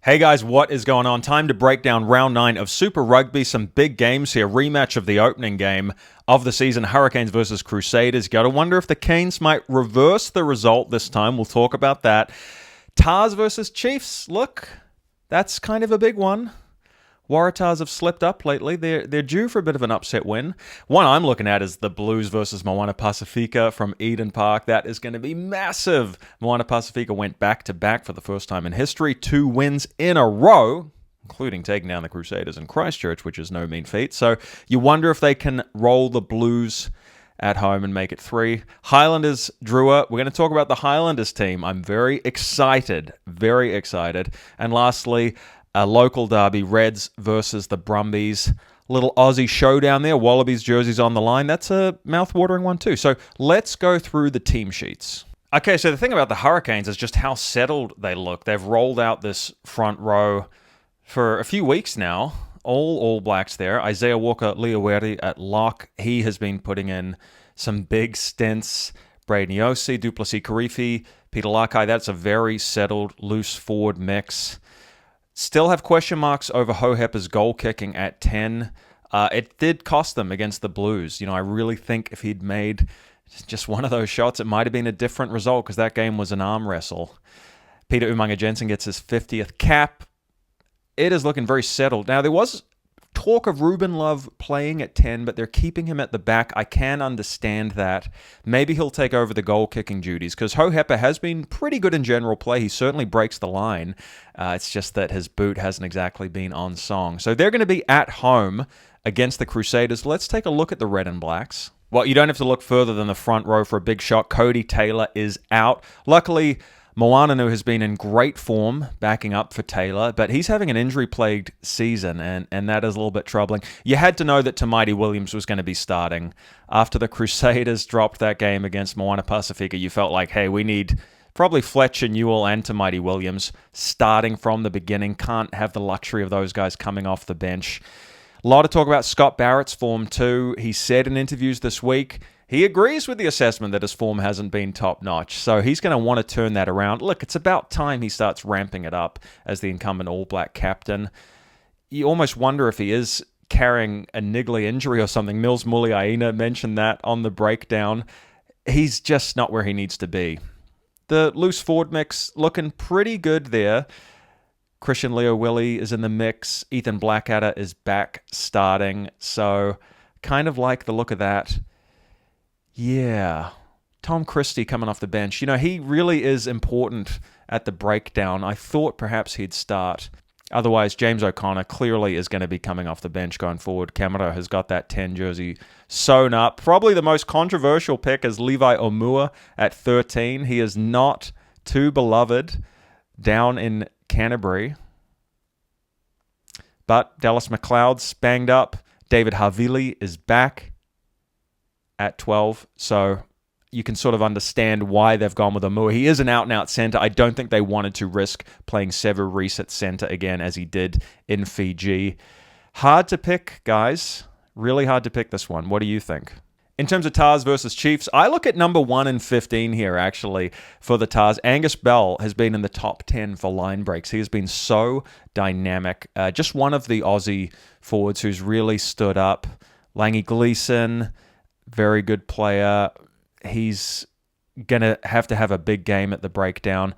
Hey guys, what is going on? Time to break down round 9 of Super Rugby. Some big games here. Rematch of the opening game of the season, Hurricanes versus Crusaders. Got to wonder if the Canes might reverse the result this time. We'll talk about that. Tahs versus Chiefs. Look, that's kind of a big one. Waratahs have slipped up lately. They're due for a bit of an upset win. One I'm looking at is the Blues versus Moana Pasifika from Eden Park. That is going to be massive. Moana Pasifika went back-to-back for the first time in history. 2 wins in a row, including taking down the Crusaders in Christchurch, which is no mean feat. So you wonder if they can roll the Blues at home and make it 3. Highlanders, Drua. We're going to talk about the Highlanders team. I'm very excited. Very excited. And lastly, a local derby, Reds versus the Brumbies. Little Aussie showdown there. Wallabies jerseys on the line. That's a mouth-watering one too. So let's go through the team sheets. Okay, so the thing about the Hurricanes is just how settled they look. They've rolled out this front row for a few weeks now. All Blacks there. Isaiah Walker-Leaweri at lock. He has been putting in some big stints. Braden Yossi, Duplessis Karifi, Peter Lakai. That's a very settled, loose forward mix. Still have question marks over Hohepa's goal kicking at 10. It did cost them against the Blues. I really think if he'd made just one of those shots, it might have been a different result because that game was an arm wrestle. Peter Umaga-Jensen gets his 50th cap. It is looking very settled. Now, there was talk of Ruben Love playing at 10, but they're keeping him at the back. I can understand that. Maybe he'll take over the goal-kicking duties because Hohepa has been pretty good in general play. He certainly breaks the line. It's just that his boot hasn't exactly been on song. So they're going to be at home against the Crusaders. Let's take a look at the Red and Blacks. Well, you don't have to look further than the front row for a big shot. Cody Taylor is out. Luckily, Moana has been in great form backing up for Taylor, but he's having an injury-plagued season, and that is a little bit troubling. You had to know that Tamaiti Williams was going to be starting. After the Crusaders dropped that game against Moana Pasifika, you felt like, hey, we need probably Fletcher Newell and Tamaiti Williams starting from the beginning. Can't have the luxury of those guys coming off the bench. A lot of talk about Scott Barrett's form too. He said in interviews this week, he agrees with the assessment that his form hasn't been top-notch, so he's going to want to turn that around. Look, it's about time he starts ramping it up as the incumbent All Black captain. You almost wonder if he is carrying a niggly injury or something. Mills Muliaina mentioned that on the breakdown. He's just not where he needs to be. The loose forward mix looking pretty good there. Christian Leo Willie is in the mix. Ethan Blackadder is back starting, so kind of like the look of that. Yeah, Tom Christie coming off the bench. He really is important at the breakdown. I thought perhaps he'd start. Otherwise, James O'Connor clearly is going to be coming off the bench going forward. Camera has got that 10 jersey sewn up. Probably the most controversial pick is Levi Omua at 13. He is not too beloved down in Canterbury. But Dallas McLeod's banged up. David Havili is back at 12, so you can sort of understand why they've gone with Omua. He is an out-and-out centre. I don't think they wanted to risk playing Sevu Reece at centre again as he did in Fiji. Hard to pick, guys. Really hard to pick this one. What do you think? In terms of Tahs versus Chiefs, I look at number 1 and 15 here, actually, for the Tahs. Angus Bell has been in the top 10 for line breaks. He has been so dynamic. Just one of the Aussie forwards who's really stood up. Langy Gleeson, very good player. He's going to have a big game at the breakdown.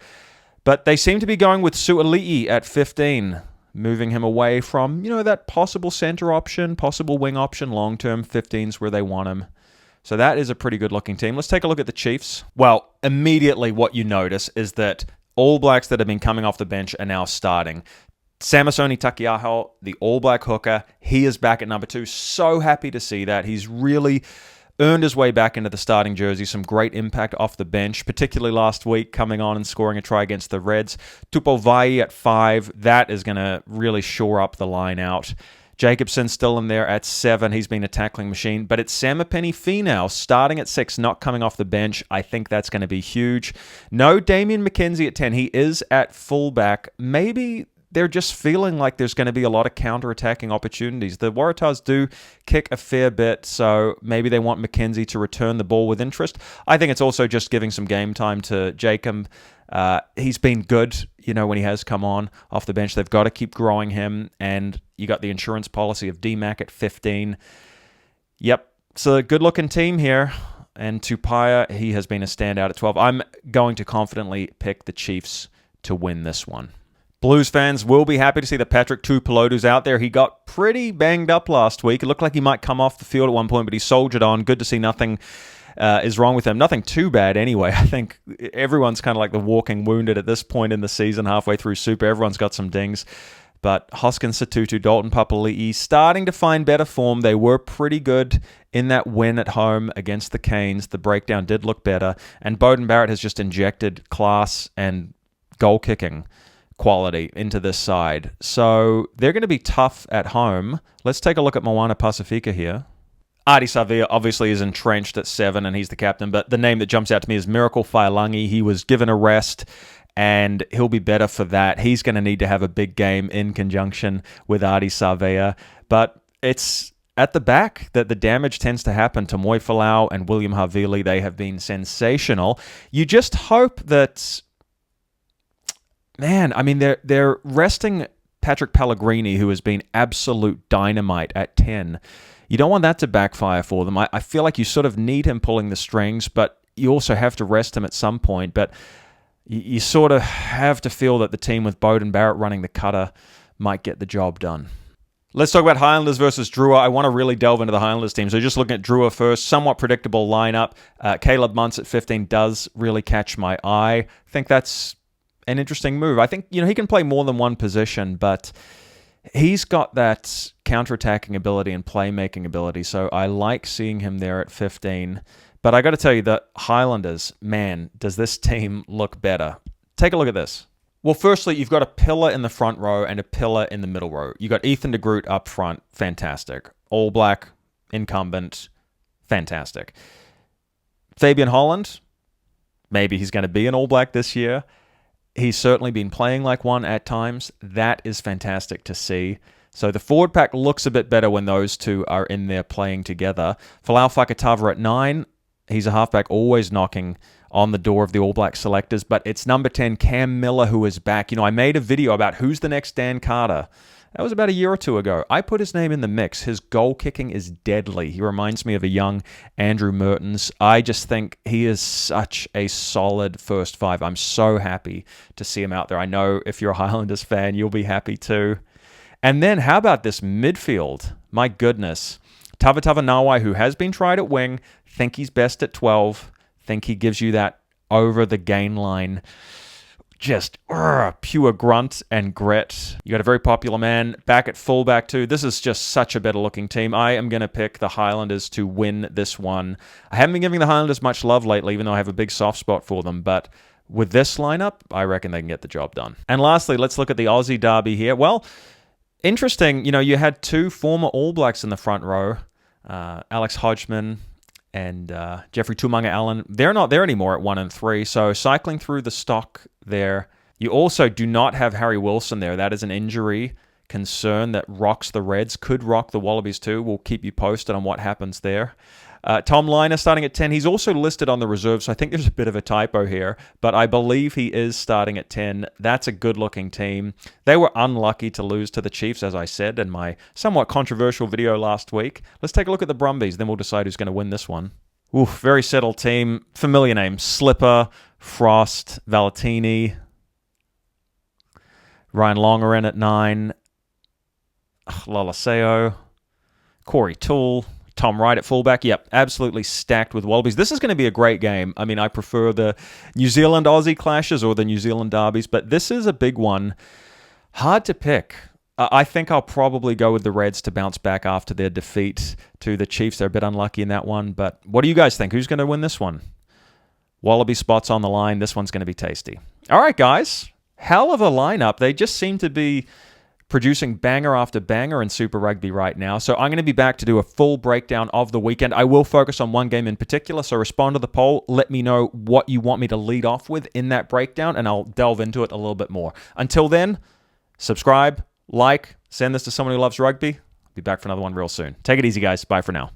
But they seem to be going with Suali'i at 15, moving him away from, that possible center option, possible wing option, long-term 15s where they want him. So that is a pretty good-looking team. Let's take a look at the Chiefs. Well, immediately what you notice is that All Blacks that have been coming off the bench are now starting. Samisoni Takiaho, the All Black hooker, he is back at number 2. So happy to see that. He's really earned his way back into the starting jersey. Some great impact off the bench, particularly last week, coming on and scoring a try against the Reds. Tupovai at 5. That is going to really shore up the line out. Jacobson still in there at 7. He's been a tackling machine. But it's Samipeni Finau starting at 6, not coming off the bench. I think that's going to be huge. No Damian McKenzie at 10. He is at fullback. Maybe they're just feeling like there's going to be a lot of counter-attacking opportunities. The Waratahs do kick a fair bit, so maybe they want McKenzie to return the ball with interest. I think it's also just giving some game time to Jacob. He's been good, when he has come on off the bench. They've got to keep growing him, and you got the insurance policy of DMAC at 15. Yep, it's a good-looking team here, and Tupaia, he has been a standout at 12. I'm going to confidently pick the Chiefs to win this one. Blues fans will be happy to see that Patrick Tuipulotu's out there. He got pretty banged up last week. It looked like he might come off the field at one point, but he soldiered on. Good to see nothing is wrong with him. Nothing too bad anyway. I think everyone's kind of like the walking wounded at this point in the season, halfway through Super. Everyone's got some dings. But Hoskins Satutu, Dalton Papali'i starting to find better form. They were pretty good in that win at home against the Canes. The breakdown did look better. And Beauden Barrett has just injected class and goal kicking quality into this side. So they're going to be tough at home. Let's take a look at Moana Pasifika here. Ardie Savea obviously is entrenched at 7 and he's the captain, but the name that jumps out to me is Miracle Failangi. He was given a rest and he'll be better for that. He's going to need to have a big game in conjunction with Ardie Savea, but it's at the back that the damage tends to happen. Tamoi Falau and William Havili, they have been sensational. You just hope that... Man, I mean, they're resting Patrick Pellegrini, who has been absolute dynamite at 10. You don't want that to backfire for them. I feel like you sort of need him pulling the strings, but you also have to rest him at some point. But you sort of have to feel that the team with Beauden Barrett running the cutter might get the job done. Let's talk about Highlanders versus Drua. I want to really delve into the Highlanders team. So just looking at Drua first, somewhat predictable lineup. Caleb Muntz at 15 does really catch my eye. I think that's an interesting move. I think, he can play more than one position, but he's got that counter-attacking ability and playmaking ability, so I like seeing him there at 15. But I got to tell you, the Highlanders, man, does this team look better. Take a look at this. Well, firstly, you've got a pillar in the front row and a pillar in the middle row. You got Ethan de Groot up front, fantastic. All Black, incumbent, fantastic. Fabian Holland, maybe he's going to be an All Black this year. He's certainly been playing like one at times. That is fantastic to see. So the forward pack looks a bit better when those two are in there playing together. Falau Fakatava at 9. He's a halfback always knocking on the door of the All Black selectors. But it's number 10, Cam Miller, who is back. I made a video about who's the next Dan Carter. That was about a year or two ago. I put his name in the mix. His goal kicking is deadly. He reminds me of a young Andrew Mertens. I just think he is such a solid first 5. I'm so happy to see him out there. I know if you're a Highlanders fan, you'll be happy too. And then how about this midfield? My goodness. Tavatava Nawai, who has been tried at wing, think he's best at 12. Think he gives you that over the gain line. Just pure grunt and grit. You got a very popular man back at fullback too. This is just such a better looking team. I am going to pick the Highlanders to win this one. I haven't been giving the Highlanders much love lately, even though I have a big soft spot for them. But with this lineup, I reckon they can get the job done. And lastly, let's look at the Aussie derby here. Well, interesting. You had 2 former All Blacks in the front row. Alex Hodgman and Jeffrey Tumunga Allen. They're not there anymore at 1 and 3. So cycling through the stock there. You also do not have Harry Wilson there. That is an injury concern that rocks the Reds. Could rock the Wallabies too. We'll keep you posted on what happens there. Tom Liner starting at 10. He's also listed on the reserve, so I think there's a bit of a typo here, but I believe he is starting at 10. That's a good-looking team. They were unlucky to lose to the Chiefs, as I said in my somewhat controversial video last week. Let's take a look at the Brumbies, then we'll decide who's going to win this one. Oof, very settled team. Familiar names. Slipper, Frost, Valentini, Ryan Longerin at 9, Lalaseo, Corey Toole, Tom Wright at fullback. Yep, absolutely stacked with Wallabies. This is going to be a great game. I mean, I prefer the New Zealand-Aussie clashes or the New Zealand derbies, but this is a big one. Hard to pick. I think I'll probably go with the Reds to bounce back after their defeat to the Chiefs. They're a bit unlucky in that one, but what do you guys think? Who's going to win this one? Wallaby spots on the line. This one's going to be tasty. All right, guys. Hell of a lineup. They just seem to be producing banger after banger in Super Rugby right now. So I'm going to be back to do a full breakdown of the weekend. I will focus on one game in particular, so respond to the poll. Let me know what you want me to lead off with in that breakdown, and I'll delve into it a little bit more. Until then, Subscribe, like, send this to someone who loves rugby. Be back for another one real soon. Take it easy, guys. Bye for now.